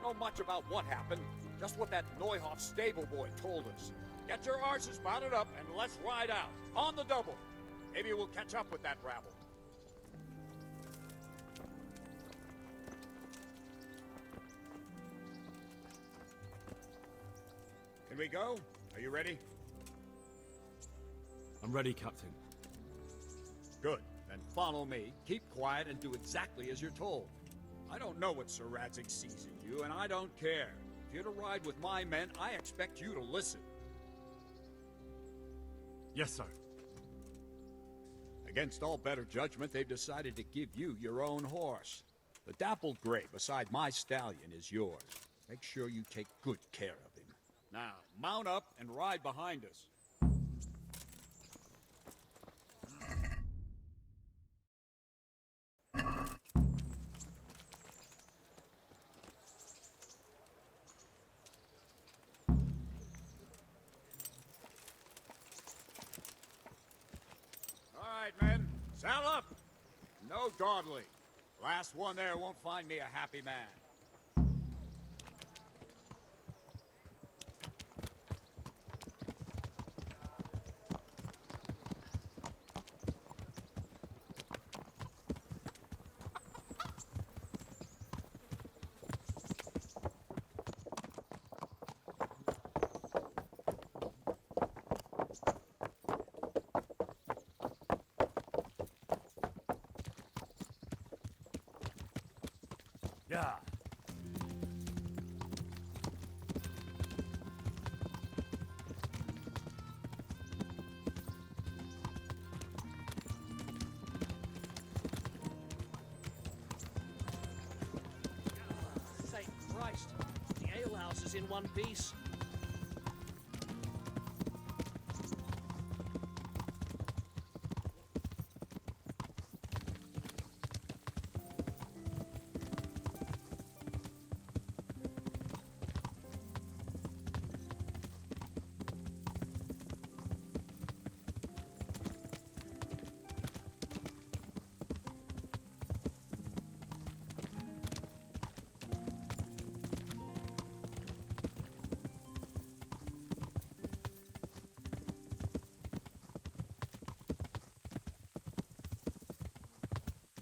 know much about what happened, just what that Neuhoff stable boy told us. Get your arses mounted up and let's ride out. On the double. Maybe we'll catch up with that rabble. Can we go? Are you ready? I'm ready, Captain. Good. Then follow me, keep quiet, and do exactly as you're told. I don't know what Sir Radzig sees in you, and I don't care. If you're to ride with my men, I expect you to listen. Yes, sir. Against all better judgment, they've decided to give you your own horse. The dappled gray beside my stallion is yours. Make sure you take good care of him. Now, mount up and ride behind us. All right, men. Saddle up! No dawdling. Last one there won't find me a happy man. Yeah. Thank Christ. The alehouse is in one piece.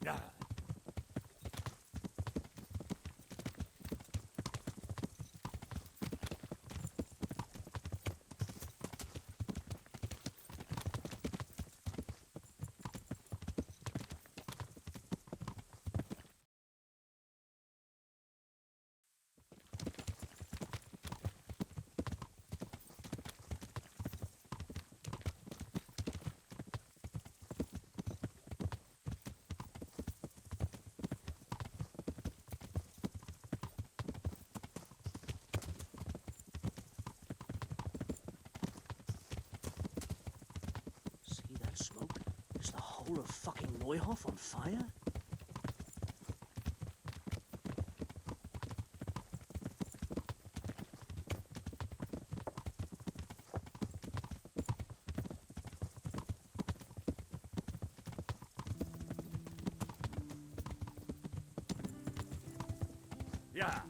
Yeah. See that smoke? Is the whole of fucking Neuhoff on fire? Yeah.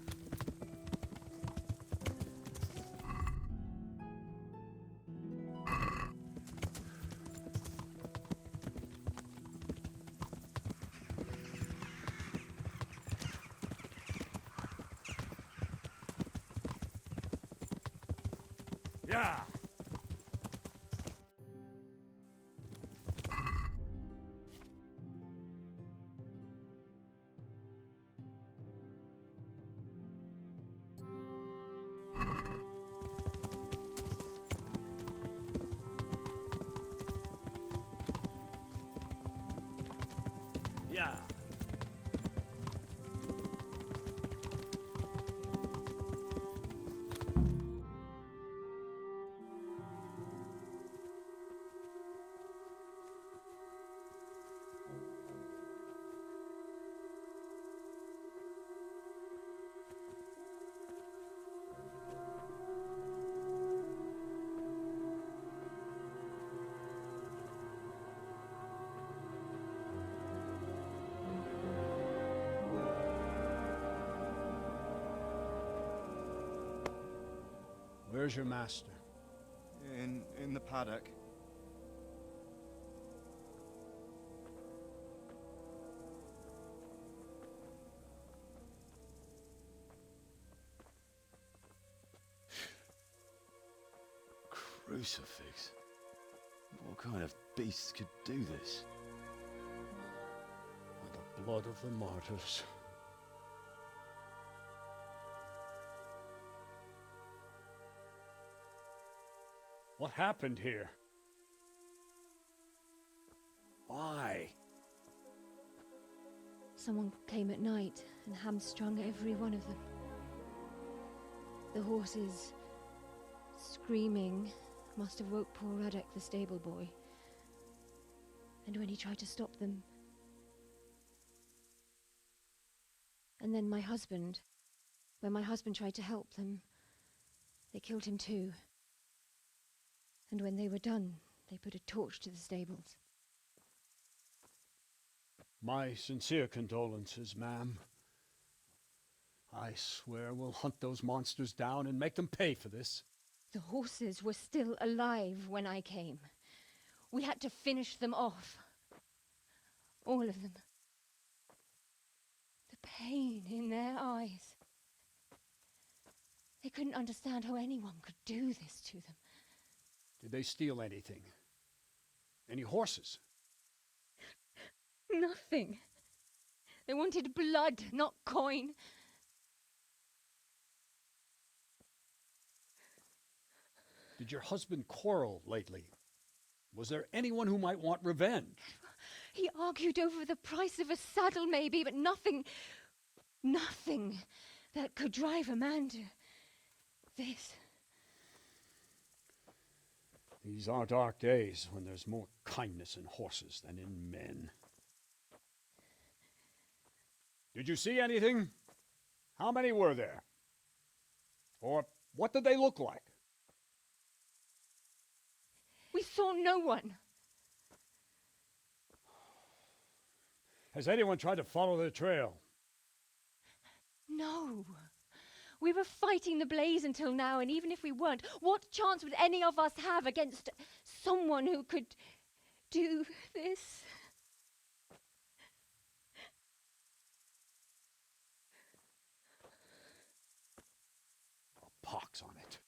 Yeah. Yeah. Where's your master? In the paddock. Crucifix? What kind of beast could do this? The blood of the martyrs. What happened here? Why? Someone came at night and hamstrung every one of them. The horses, screaming, must have woke poor Radek, the stable boy. And when he tried to stop them... And then my husband. When my husband tried to help them, they killed him too. And when they were done, they put a torch to the stables. My sincere condolences, ma'am. I swear we'll hunt those monsters down and make them pay for this. The horses were still alive when I came. We had to finish them off. All of them. The pain in their eyes. They couldn't understand how anyone could do this to them. Did they steal anything? Any horses? Nothing. They wanted blood, not coin. Did your husband quarrel lately? Was there anyone who might want revenge? He argued over the price of a saddle, maybe, but nothing that could drive a man to this. These are dark days when there's more kindness in horses than in men. Did you see anything? How many were there? Or what did they look like? We saw no one. Has anyone tried to follow the trail? No. We were fighting the blaze until now, and even if we weren't, what chance would any of us have against someone who could do this? Pox on it.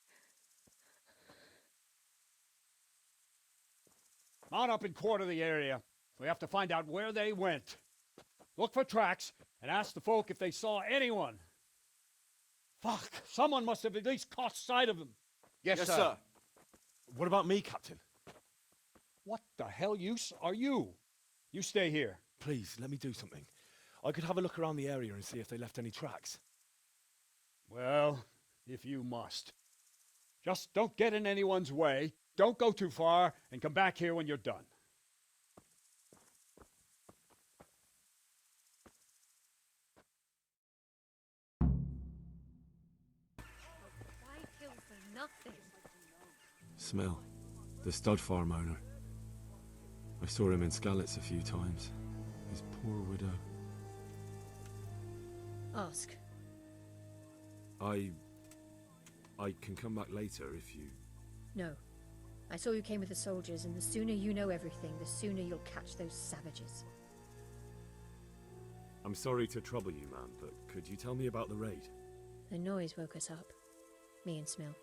Mount up and quarter the area. We have to find out where they went. Look for tracks and ask the folk if they saw anyone. Fuck, someone must have at least caught sight of them. Yes, sir. What about me, Captain? What the hell use are you? You stay here. Please, let me do something. I could have a look around the area and see if they left any tracks. Well, if you must. Just don't get in anyone's way, don't go too far, and come back here when you're done. Why kill for nothing? Smell. The stud farm owner. I saw him in Skalitz a few times. His poor widow. Ask. I can come back later if you... No. I saw you came with the soldiers, and the sooner you know everything, the sooner you'll catch those savages. I'm sorry to trouble you, man, but could you tell me about the raid? The noise woke us up. Me and Smill.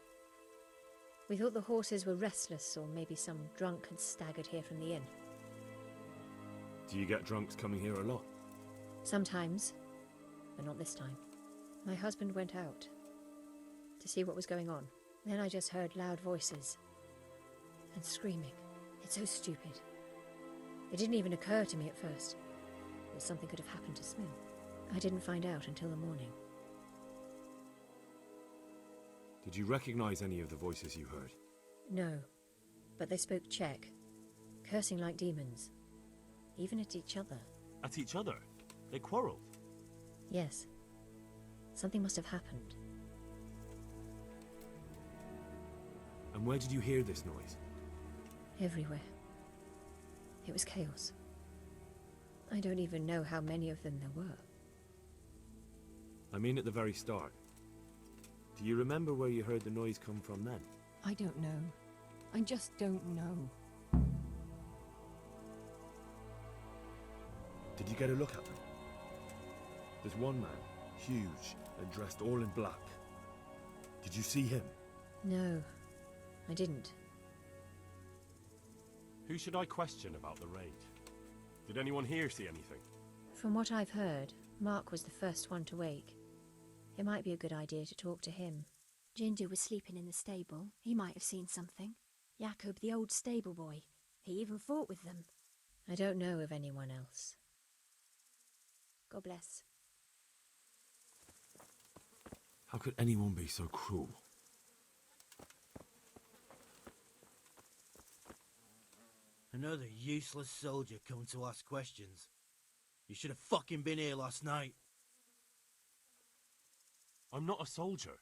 We thought the horses were restless, or maybe some drunk had staggered here from the inn. Do you get drunks coming here a lot? Sometimes, but not this time. My husband went out to see what was going on. Then I just heard loud voices and screaming. It's so stupid. It didn't even occur to me at first that something could have happened to Smill. I didn't find out until the morning. Did you recognize any of the voices you heard? No, but they spoke Czech, cursing like demons, even at each other. At each other? They quarreled? Yes. Something must have happened. And where did you hear this noise? Everywhere. It was chaos. I don't even know how many of them there were. I mean at the very start. Do you remember where you heard the noise come from then? I don't know. I just don't know. Did you get a look at them? There's one man, huge and dressed all in black. Did you see him? No, I didn't. Who should I question about the raid? Did anyone here see anything? From what I've heard, Mark was the first one to wake. It might be a good idea to talk to him. Jindu was sleeping in the stable. He might have seen something. Jakob, the old stable boy. He even fought with them. I don't know of anyone else. God bless. How could anyone be so cruel? Another useless soldier come to ask questions. You should have fucking been here last night. I'm not a soldier.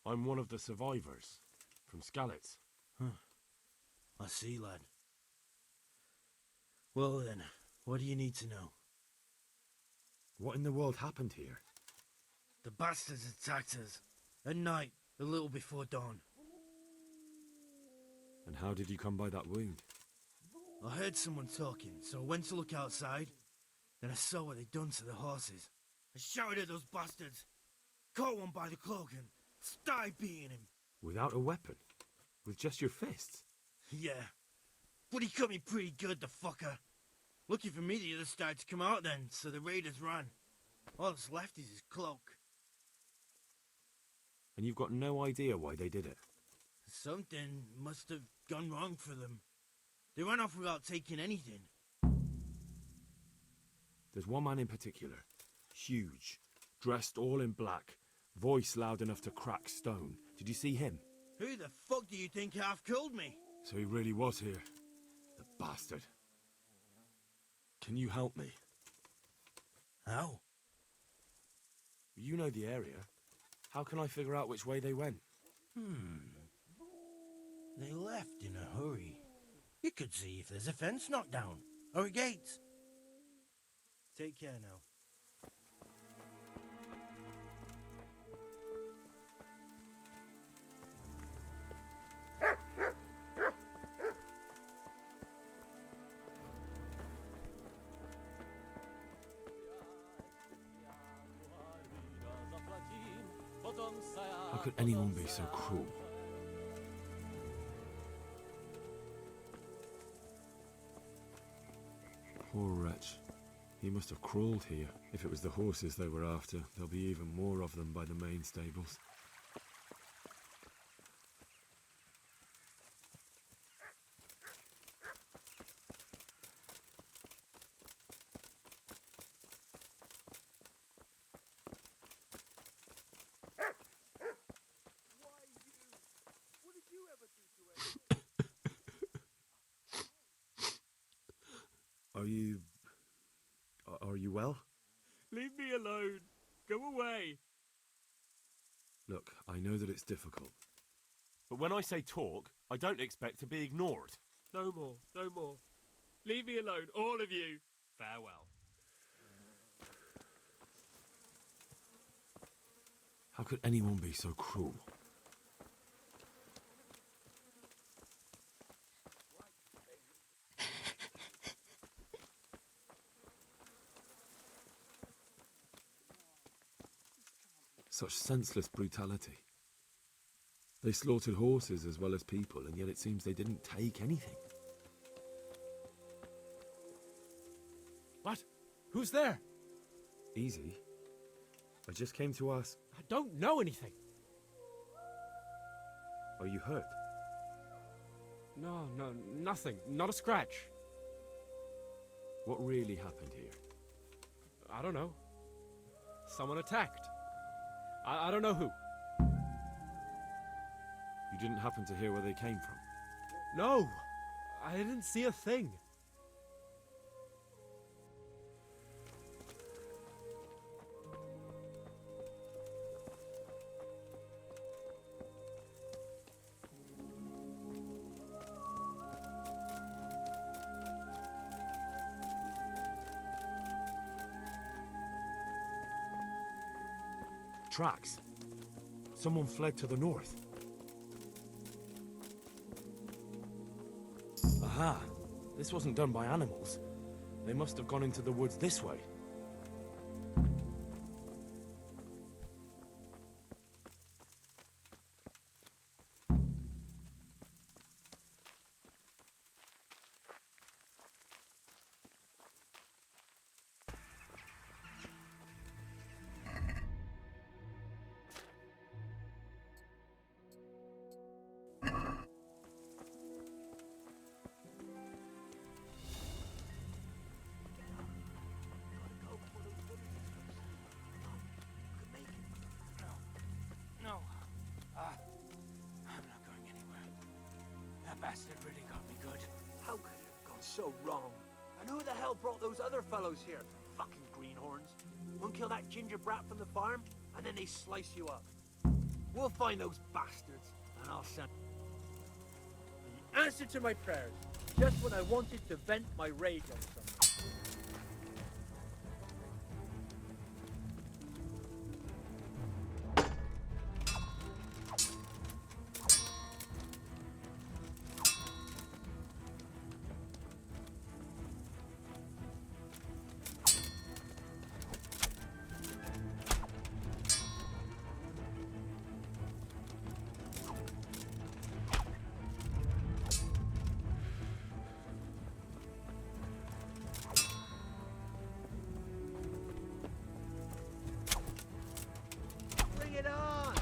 I'm one of the survivors from Skalitz. I see, lad. Well then, what do you need to know? What in the world happened here? The bastards attacked us. At night, a little before dawn. And how did you come by that wound? I heard someone talking, so I went to look outside. Then I saw what they'd done to the horses. I shouted at those bastards. Caught one by the cloak and started beating him. Without a weapon? With just your fists? Yeah. But he cut me pretty good, the fucker. Lucky for me the others started to come out then, so the raiders ran. All that's left is his cloak. And you've got no idea why they did it? Something must have gone wrong for them. They ran off without taking anything. There's one man in particular. Huge. Dressed all in black. Voice loud enough to crack stone. Did you see him? Who the fuck do you think half killed me? So he really was here. The bastard. Can you help me? How? You know the area. How can I figure out which way they went? They left in a hurry. You could see if there's a fence knocked down, or a gate. Take care now. How could anyone be so cruel? Poor wretch. He must have crawled here. If it was the horses they were after, there'll be even more of them by the main stables. Are you well? Leave me alone. Go away. Look, I know that it's difficult. But when I say talk, I don't expect to be ignored. No more, no more. Leave me alone, all of you. Farewell. How could anyone be so cruel? Such senseless brutality. They slaughtered horses as well as people, and yet it seems they didn't take anything. What? Who's there? Easy. I just came to ask, I don't know anything. are you hurt? No, nothing. Not a scratch. What really happened here? I don't know. Someone attacked. I don't know who. You didn't happen to hear where they came from? No, I didn't see a thing. Tracks. Someone fled to the north. Aha! This wasn't done by animals. They must have gone into the woods this way. No. I'm not going anywhere. That bastard really got me good. How could it have gone so wrong? And who the hell brought those other fellows here? Fucking greenhorns. One kill that ginger brat from the farm, and then they slice you up. We'll find those bastards, and I'll send... The answer to my prayers. Just when I wanted to vent my rage on someone. Bring it on!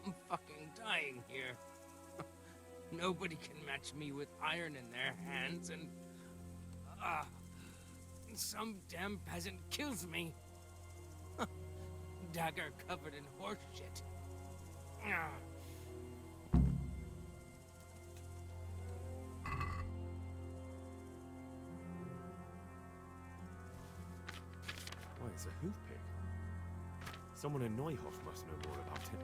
I'm fucking dying here. Nobody can match me with iron in their hands, and... some damn peasant kills me. Dagger covered in horse shit. Why, it's a hoof pick. Someone in Neuhoff must know more about it.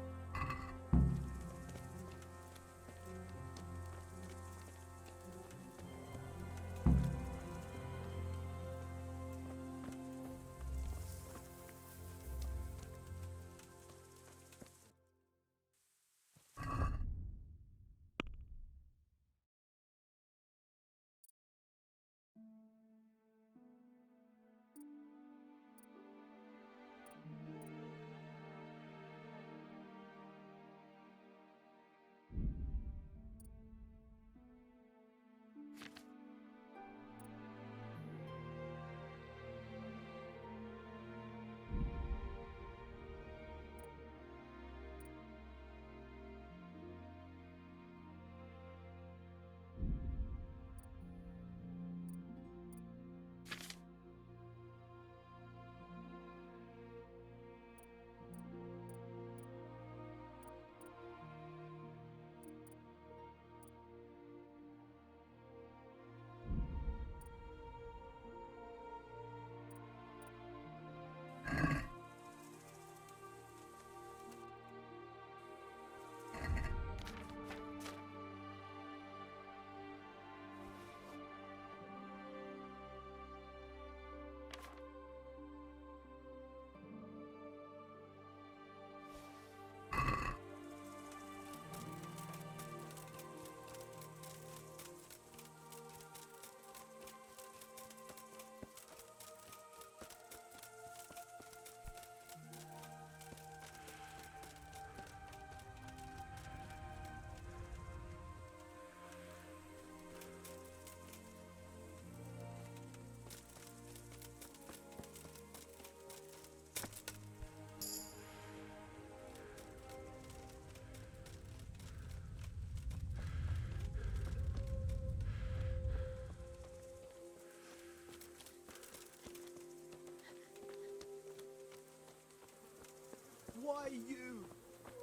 Hey, you!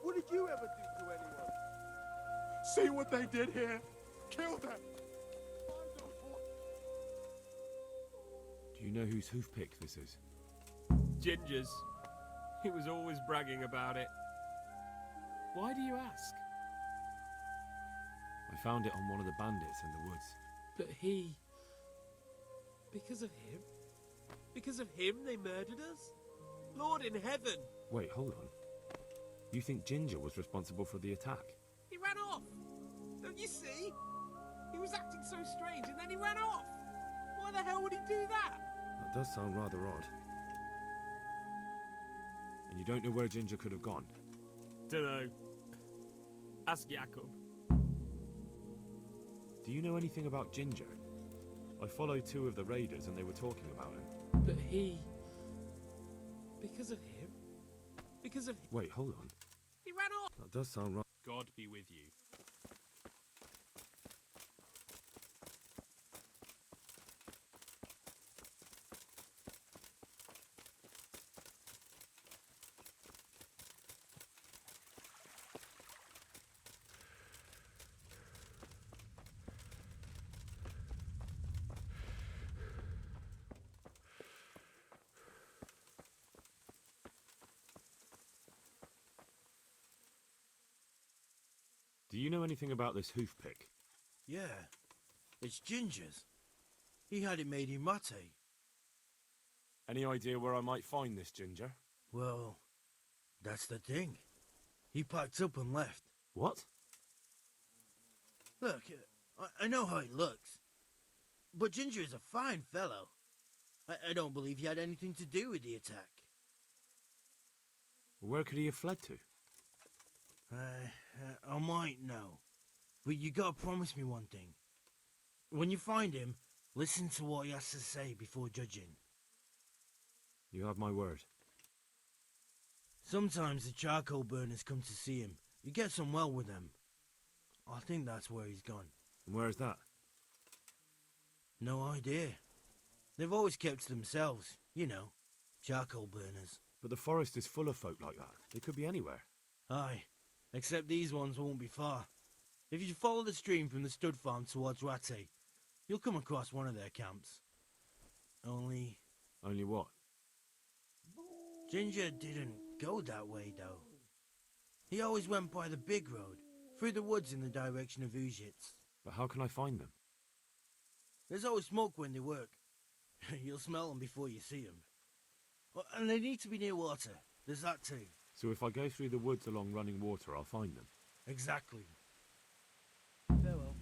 What did you ever do to anyone? See what they did here? Kill them! Do you know whose hoofpick this is? Ginger's. He was always bragging about it. Why do you ask? I found it on one of the bandits in the woods. But he... Because of him? Because of him they murdered us? Lord in heaven! Wait, hold on. You think Ginger was responsible for the attack? He ran off! Don't you see? He was acting so strange and then he ran off! Why the hell would he do that? That does sound rather odd. And you don't know where Ginger could have gone? Dunno. Ask Jakob. Do you know anything about Ginger? I followed 2 of the raiders and they were talking about him. But he... Because of him? Because of... Wait, hold on. He ran off! That does sound right. God be with you. Do you know anything about this hoofpick? Yeah, it's Ginger's. He had it made in Mate. Any idea where I might find this Ginger? Well, that's the thing. He packed up and left. What? Look, I know how he looks. But Ginger is a fine fellow. I don't believe he had anything to do with the attack. Where could he have fled to? I might know. But you gotta promise me one thing. When you find him, listen to what he has to say before judging. You have my word. Sometimes the charcoal burners come to see him. He gets on well with them. I think that's where he's gone. And where is that? No idea. They've always kept to themselves, you know, charcoal burners. But the forest is full of folk like that. They could be anywhere. Aye, except these ones won't be far. If you follow the stream from the stud farm towards Rate, you'll come across one of their camps. Only what? Ginger didn't go that way, though. He always went by the big road, through the woods in the direction of Uzhitz. But how can I find them? There's always smoke when they work. You'll smell them before you see them. And they need to be near water. There's that too. So if I go through the woods along running water, I'll find them? Exactly. Farewell.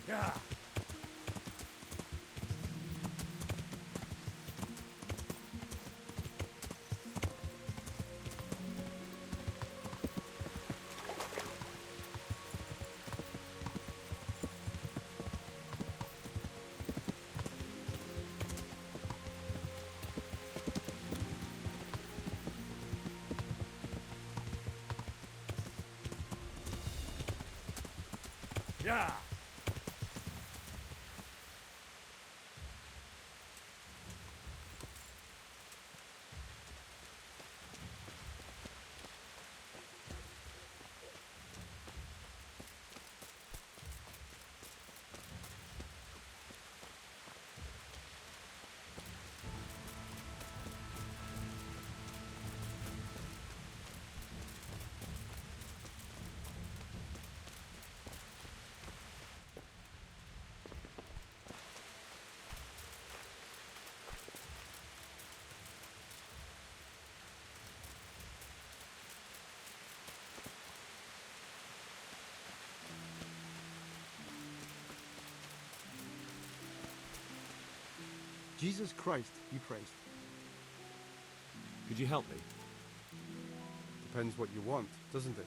Yeah. Yeah. Jesus Christ be praised. Could you help me? Depends what you want, doesn't it?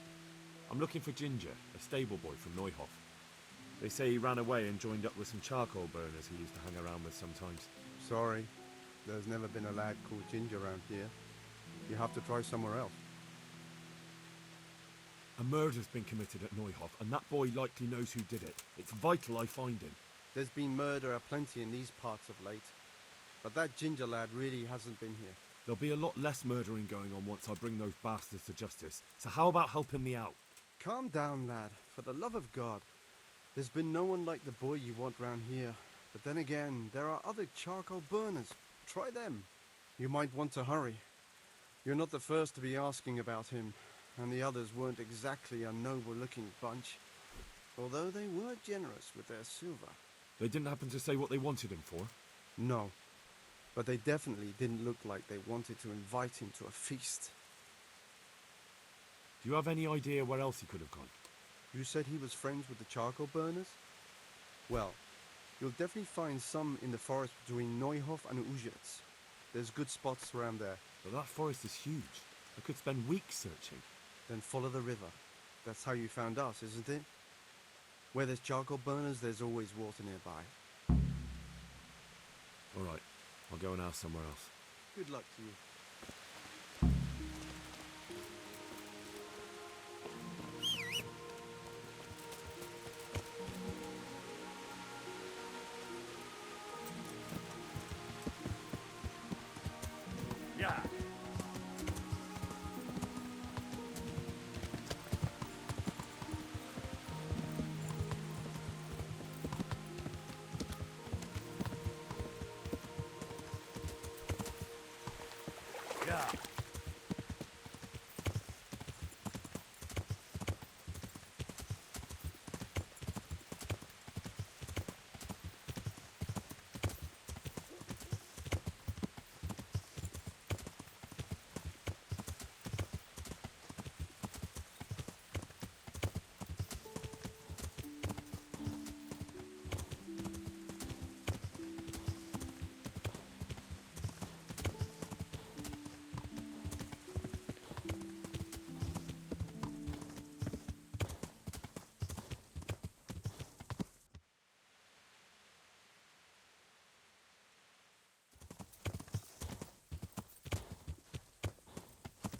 I'm looking for Ginger, a stable boy from Neuhof. They say he ran away and joined up with some charcoal burners he used to hang around with sometimes. Sorry, there's never been a lad called Ginger around here. You have to try somewhere else. A murder's been committed at Neuhof, and that boy likely knows who did it. It's vital I find him. There's been murder aplenty in these parts of late, but that Ginger lad really hasn't been here. There'll be a lot less murdering going on once I bring those bastards to justice, so how about helping me out? Calm down, lad, for the love of God. There's been no one like the boy you want round here. But then again, there are other charcoal burners. Try them. You might want to hurry. You're not the first to be asking about him, and the others weren't exactly a noble-looking bunch. Although they were generous with their silver. They didn't happen to say what they wanted him for? No, but they definitely didn't look like they wanted to invite him to a feast. Do you have any idea where else he could have gone? You said he was friends with the charcoal burners? Well, you'll definitely find some in the forest between Neuhof and Ujets. There's good spots around there. But that forest is huge. I could spend weeks searching. Then follow the river. That's how you found us, isn't it? Where there's charcoal burners, there's always water nearby. All right, I'll go and ask somewhere else. Good luck to you. Yeah. Yeah.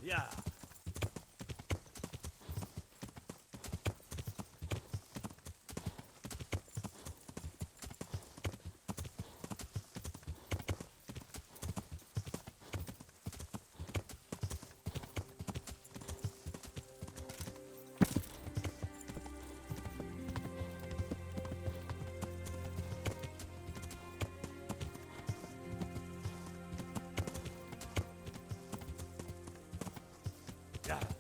Yeah. Yeah.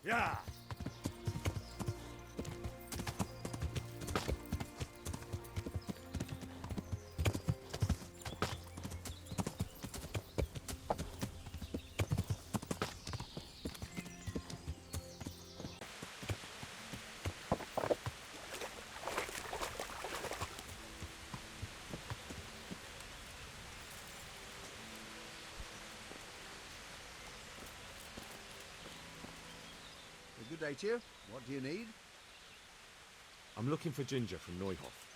Yeah. Good day to you. What do you need? I'm looking for Ginger from Neuhoff.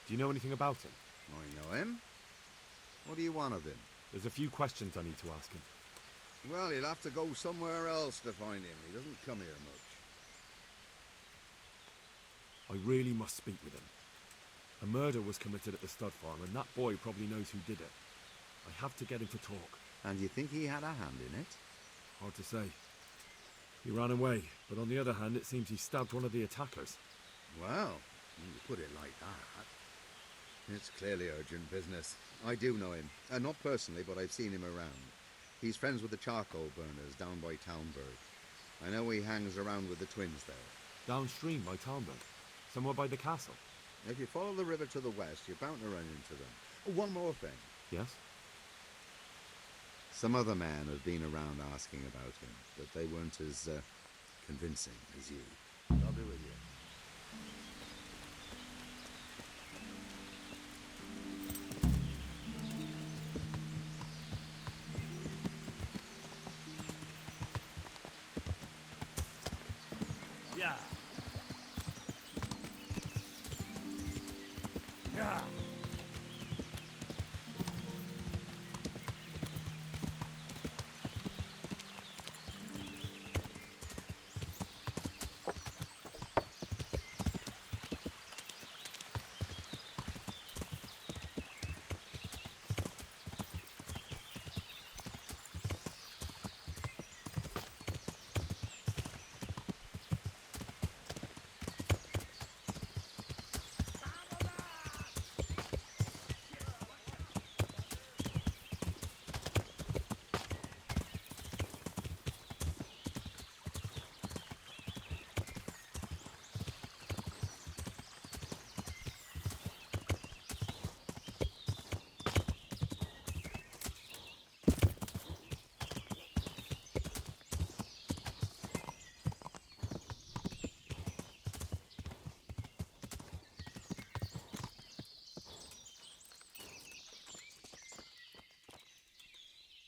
Do you know anything about him? I know him. What do you want of him? There's a few questions I need to ask him. Well, you'll have to go somewhere else to find him. He doesn't come here much. I really must speak with him. A murder was committed at the stud farm, and that boy probably knows who did it. I have to get him to talk. And you think he had a hand in it? Hard to say. He ran away, but on the other hand, it seems he stabbed one of the attackers. Well, when you put it like that, it's clearly urgent business. I do know him. Not personally, but I've seen him around. He's friends with the charcoal burners down by Townburg. I know he hangs around with the twins there. Downstream by Townburg? Somewhere by the castle? If you follow the river to the west, you're bound to run into them. Oh, one more thing. Yes? Some other men have been around asking about him, but they weren't as convincing as you. I'll be with you. Yeah. Yeah.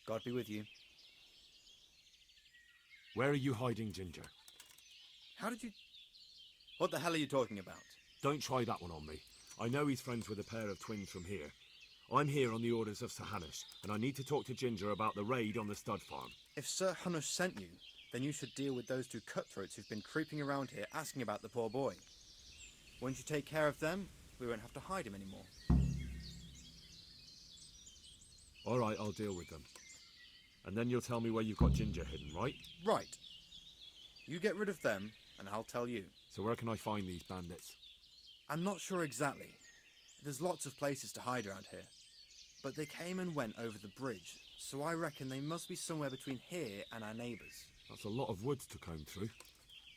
God be with you. Where are you hiding Ginger? How did you... What the hell are you talking about? Don't try that one on me. I know he's friends with a pair of twins from here. I'm here on the orders of Sir Hanush, and I need to talk to Ginger about the raid on the stud farm. If Sir Hanush sent you, then you should deal with those two cutthroats who've been creeping around here asking about the poor boy. Once you take care of them, we won't have to hide him anymore. All right, I'll deal with them. And then you'll tell me where you've got Ginger hidden, right? Right. You get rid of them, and I'll tell you. So where can I find these bandits? I'm not sure exactly. There's lots of places to hide around here. But they came and went over the bridge, so I reckon they must be somewhere between here and our neighbours. That's a lot of woods to comb through.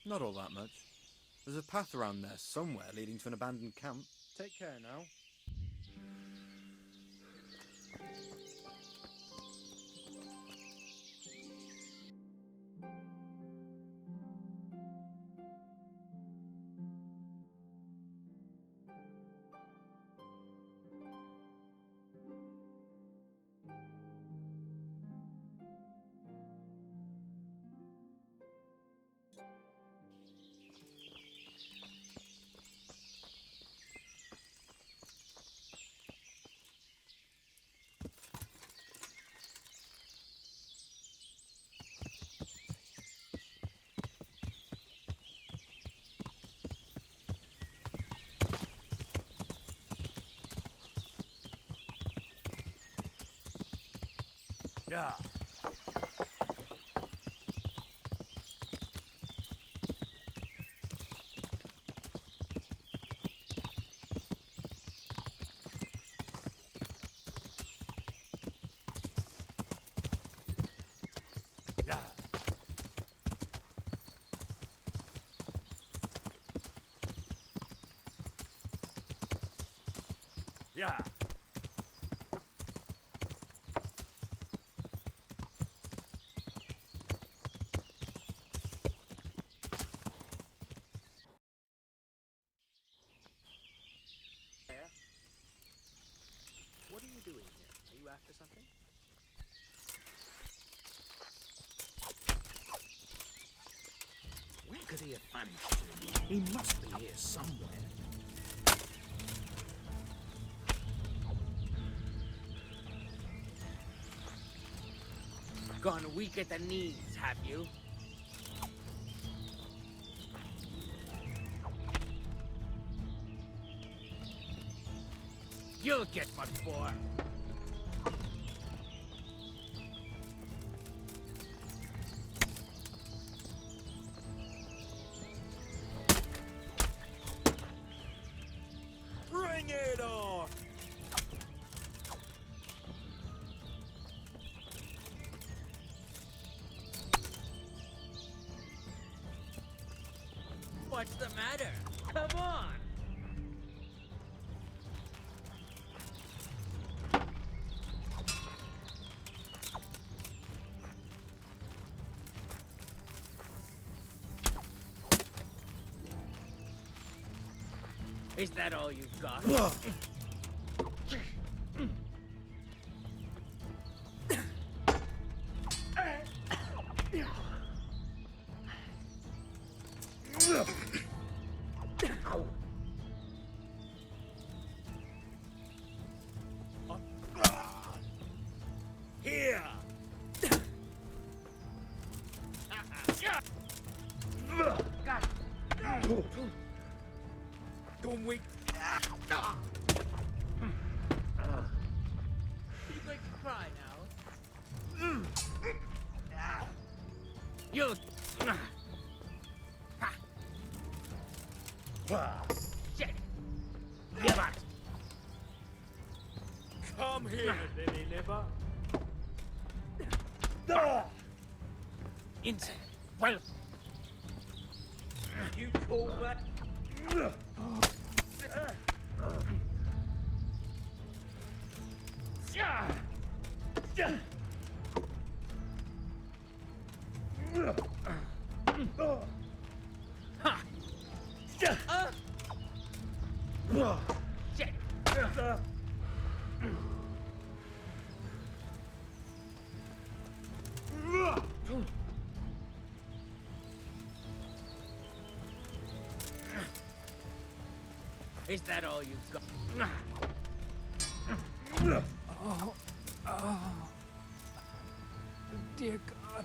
Not all that much. There's a path around there somewhere leading to an abandoned camp. Take care now. Yeah. Yeah. Yeah. What are you doing here? Are you after something? Well, could he have vanished to? He must be here somewhere. Gone weak at the knees, have you? You'll get what for. Bring it on! What's the matter? Come on! Is that all you've got? Here! Don't wait. You going to cry now? You. Shit! Give us! Come here, lily liver. Insect. Well. You call that? Shit! Is that all you've got? Oh, oh. Dear God.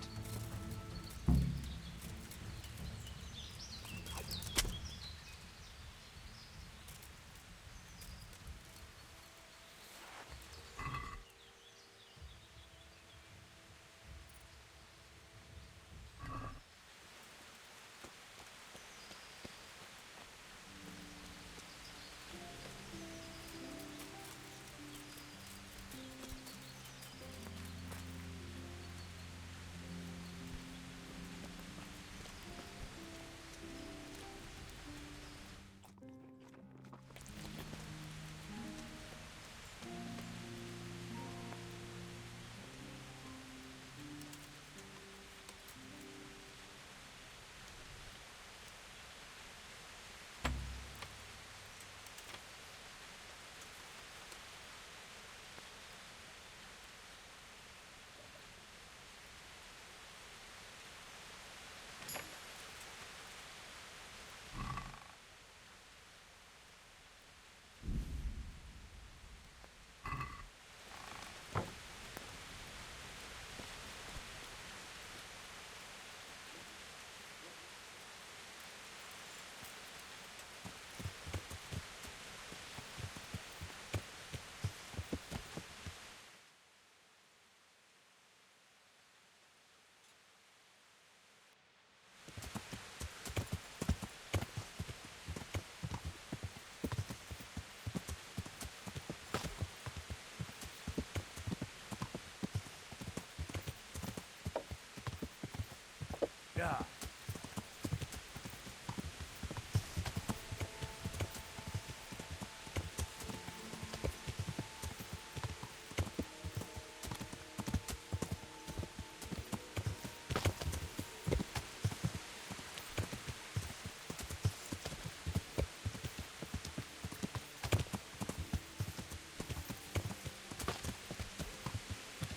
Yeah.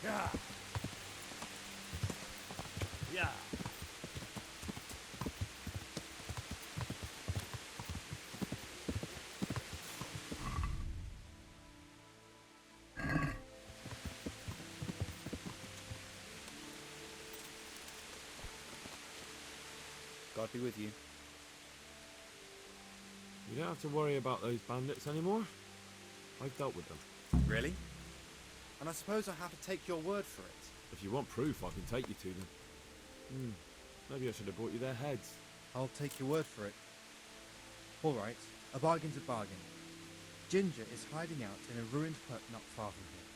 Yeah. Yeah. God be with you. You don't have to worry about those bandits anymore. I've dealt with them. Really? And I suppose I have to take your word for it. If you want proof, I can take you to them. Maybe I should have brought you their heads. I'll take your word for it. All right, a bargain's a bargain. Ginger is hiding out in a ruined hut not far from here.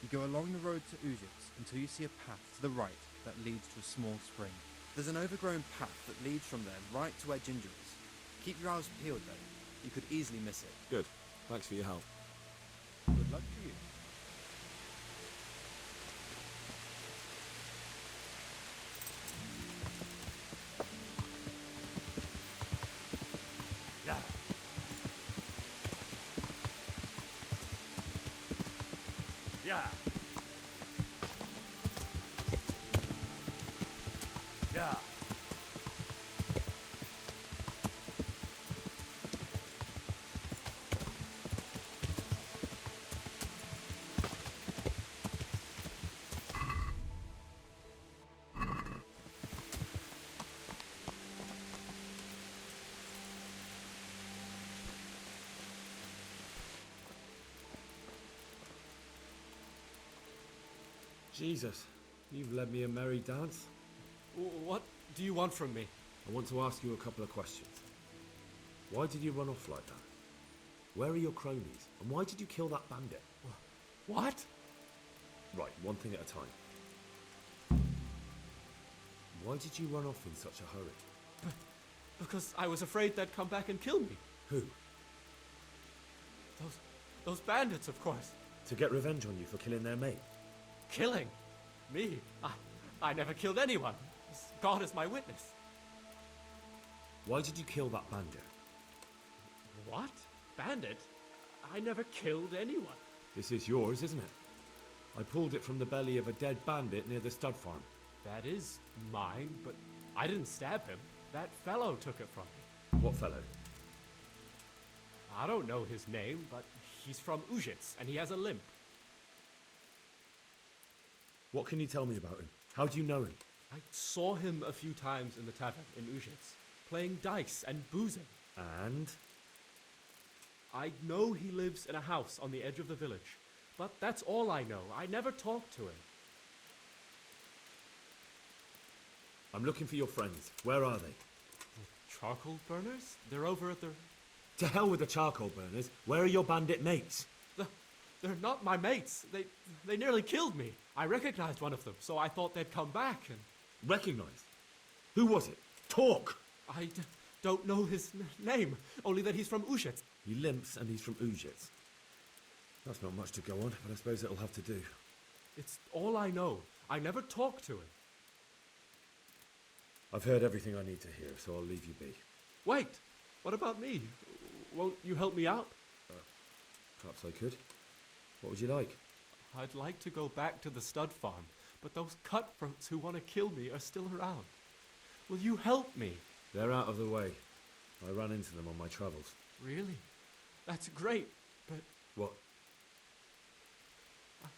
You go along the road to Ujits until you see a path to the right that leads to a small spring. There's an overgrown path that leads from there right to where Ginger is. Keep your eyes peeled though. You could easily miss it. Good. Thanks for your help. Good luck to you. Yeah. Yeah. Yeah. Jesus, you've led me a merry dance. What do you want from me? I want to ask you a couple of questions. Why did you run off like that? Where are your cronies? And why did you kill that bandit? What? Right, one thing at a time. Why did you run off in such a hurry? Because I was afraid they'd come back and kill me. Who? Those bandits, of course. To get revenge on you for killing their mate? Killing? Me? I never killed anyone. God is my witness. Why did you kill that bandit? What? Bandit? I never killed anyone. This is yours, isn't it? I pulled it from the belly of a dead bandit near the stud farm. That is mine, but I didn't stab him. That fellow took it from me. What fellow? I don't know his name, but he's from Ujits, and he has a limp. What can you tell me about him? How do you know him? I saw him a few times in the tavern in Ujits, playing dice and boozing. And? I know he lives in a house on the edge of the village, but that's all I know. I never talked to him. I'm looking for your friends. Where are they? Charcoal burners? They're over at the... To hell with the charcoal burners. Where are your bandit mates? They're not my mates. They nearly killed me. I recognized one of them, so I thought they'd come back and... Recognized? Who was it? Talk! I don't know his name, only that he's from Ujits. He limps and he's from Ujits. That's not much to go on, but I suppose it'll have to do. It's all I know. I never talked to him. I've heard everything I need to hear, so I'll leave you be. Wait! What about me? Won't you help me out? Perhaps I could. What would you like? I'd like to go back to the stud farm, but those cutthroats who want to kill me are still around. Will you help me? They're out of the way. I ran into them on my travels. Really? That's great, but... What? I'm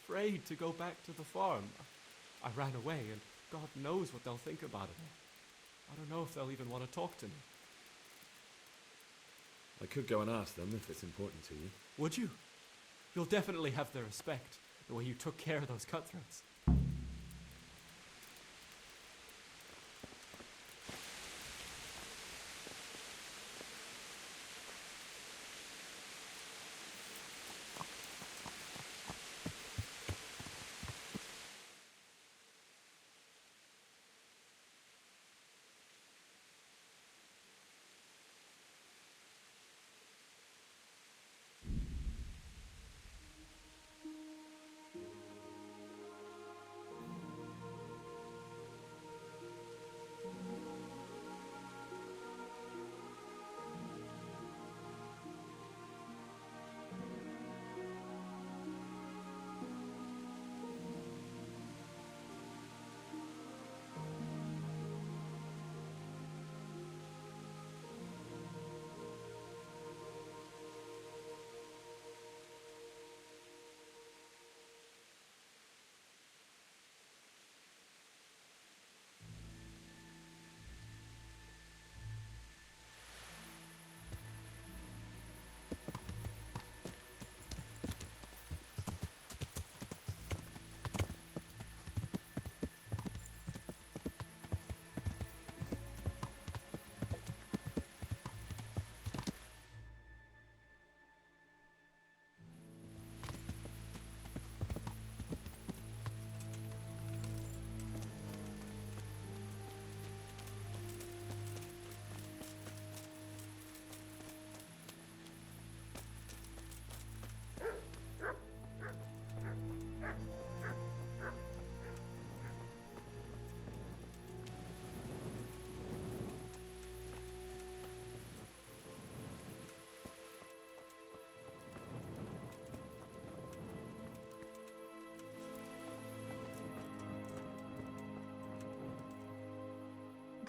afraid to go back to the farm. I ran away, and God knows what they'll think about it. I don't know if they'll even want to talk to me. I could go and ask them if it's important to you. Would you? You'll definitely have their respect, the way you took care of those cutthroats.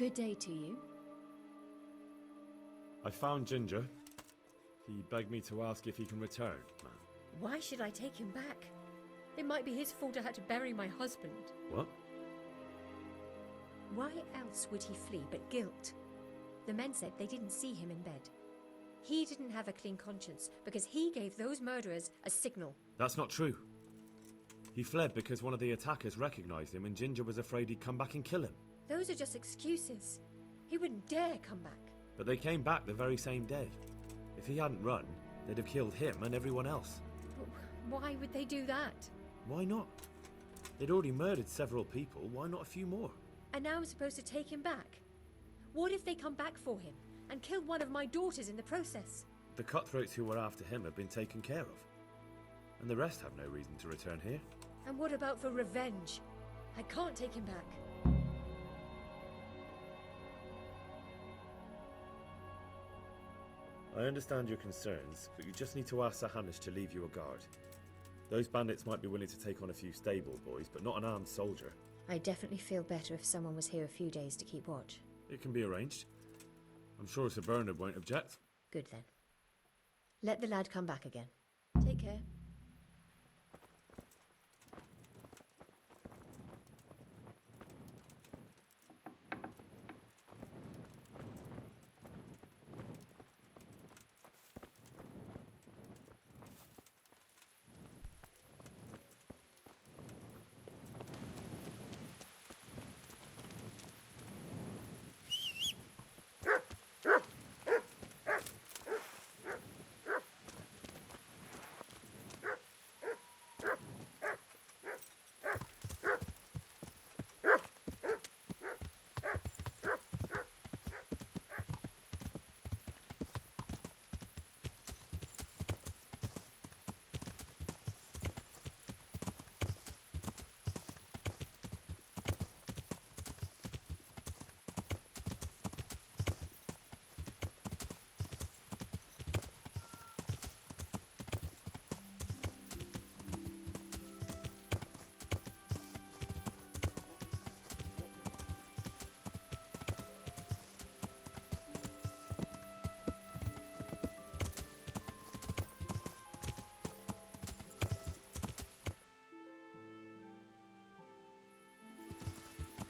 Good day to you. I found Ginger. He begged me to ask if he can return, man. Why should I take him back? It might be his fault I had to bury my husband. What? Why else would he flee but guilt? The men said they didn't see him in bed. He didn't have a clean conscience because he gave those murderers a signal. That's not true. He fled because one of the attackers recognized him and Ginger was afraid he'd come back and kill him. Those are just excuses. He wouldn't dare come back. But they came back the very same day. If he hadn't run, they'd have killed him and everyone else. But why would they do that? Why not? They'd already murdered several people, why not a few more? And now I'm supposed to take him back? What if they come back for him and kill one of my daughters in the process? The cutthroats who were after him have been taken care of. And the rest have no reason to return here. And what about for revenge? I can't take him back. I understand your concerns, but you just need to ask Sir Hamish to leave you a guard. Those bandits might be willing to take on a few stable boys, but not an armed soldier. I definitely feel better if someone was here a few days to keep watch. It can be arranged. I'm sure Sir Bernard won't object. Good then. Let the lad come back again. Take care.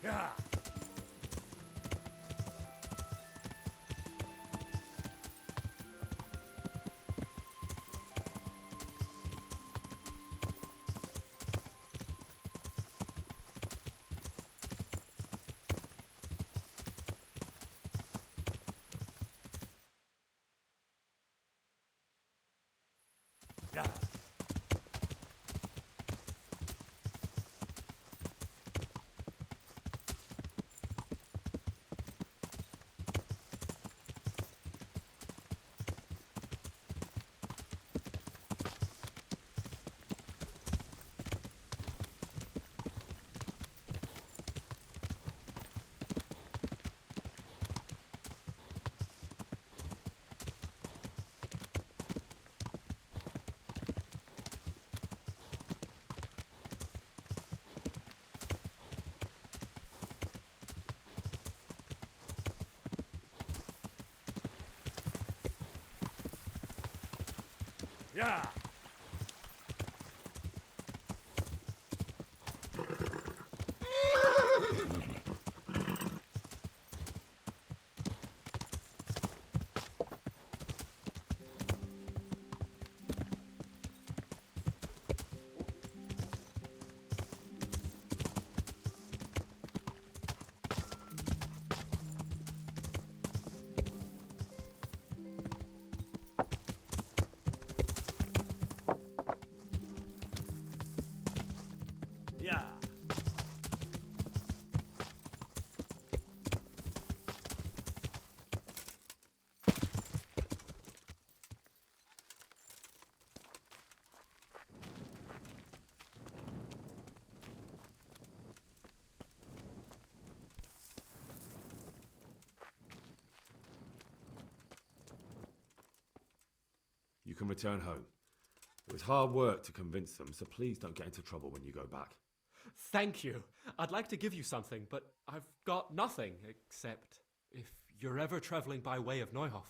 Yeah. Yeah. Yeah. Yeah. You can return home. It was hard work to convince them, so please don't get into trouble when you go back. Thank you. I'd like to give you something, but I've got nothing except if you're ever traveling by way of Neuhof,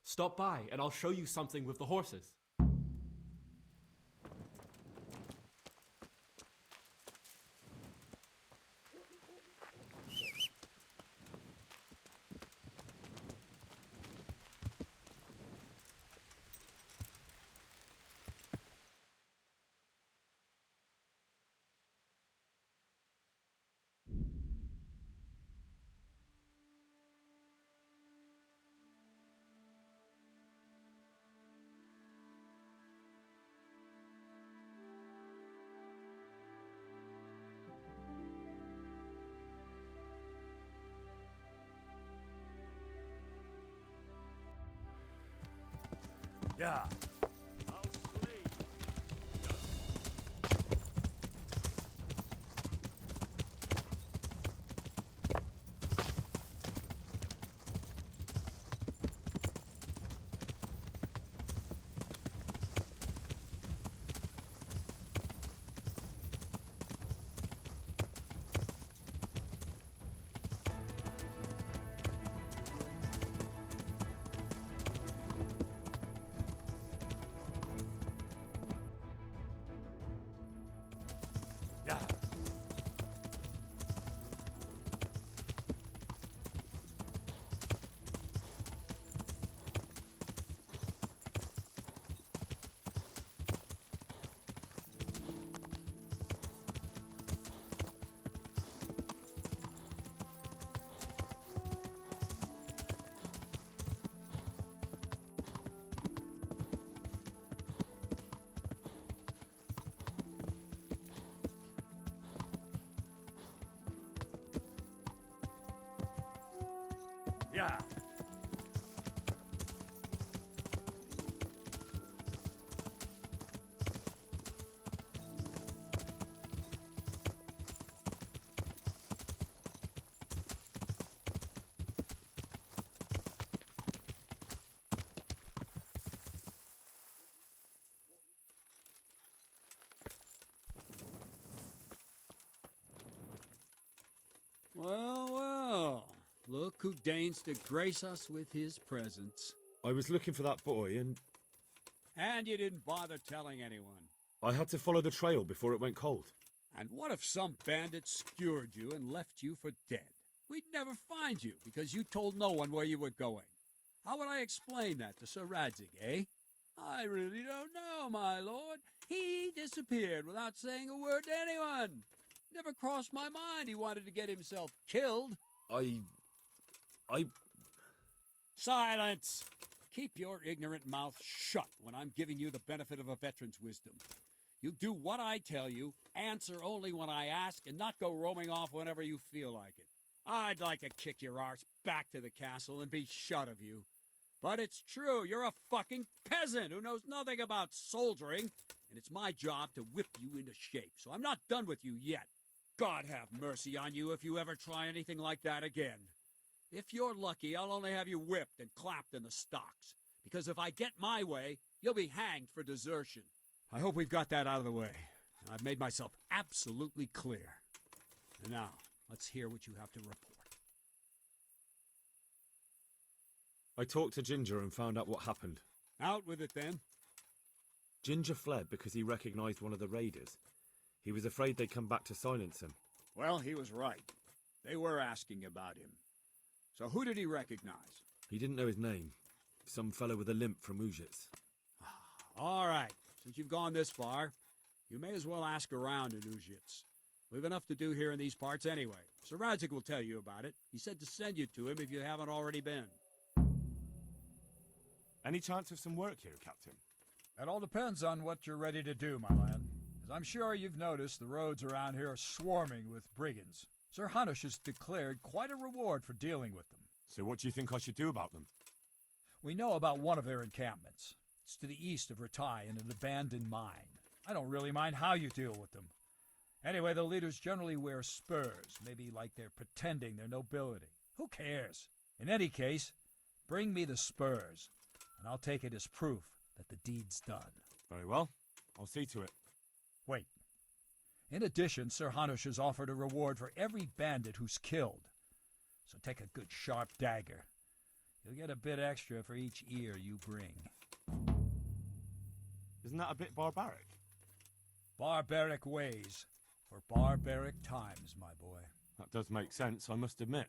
stop by and I'll show you something with the horses. Yeah. Yeah. Well, well. Look who deigns to grace us with his presence. I was looking for that boy, and And you didn't bother telling anyone. I had to follow the trail before it went cold. And what if some bandit skewered you and left you for dead? We'd never find you because you told no one where you were going. How would I explain that to Sir Radzig, eh? I really don't know, my lord. He disappeared without saying a word to anyone. Never crossed my mind he wanted to get himself killed. I... Silence! Keep your ignorant mouth shut when I'm giving you the benefit of a veteran's wisdom. You do what I tell you, answer only when I ask, and not go roaming off whenever you feel like it. I'd like to kick your arse back to the castle and be shut of you. But it's true, you're a fucking peasant who knows nothing about soldiering, and it's my job to whip you into shape, so I'm not done with you yet. God have mercy on you if you ever try anything like that again. If you're lucky, I'll only have you whipped and clapped in the stocks, because if I get my way, you'll be hanged for desertion. I hope we've got that out of the way. I've made myself absolutely clear. And now, let's hear what you have to report. I talked to Ginger and found out what happened. Out with it, then. Ginger fled because he recognized one of the raiders. He was afraid they'd come back to silence him. Well, he was right. They were asking about him. So who did he recognize? He didn't know his name. Some fellow with a limp from Ujits. All right. Since you've gone this far, you may as well ask around in Ujits. We've enough to do here in these parts anyway. Sir Radzig will tell you about it. He said to send you to him if you haven't already been. Any chance of some work here, Captain? That all depends on what you're ready to do, my lad. As I'm sure you've noticed, the roads around here are swarming with brigands. Sir Hanush has declared quite a reward for dealing with them. So what do you think I should do about them? We know about one of their encampments. It's to the east of Ratai in an abandoned mine. I don't really mind how you deal with them. Anyway, the leaders generally wear spurs, maybe like they're pretending they're nobility. Who cares? In any case, bring me the spurs, and I'll take it as proof that the deed's done. Very well. I'll see to it. Wait. In addition, Sir Hanush has offered a reward for every bandit who's killed. So take a good sharp dagger. You'll get a bit extra for each ear you bring. Isn't that a bit barbaric? Barbaric ways for barbaric times, my boy. That does make sense, I must admit.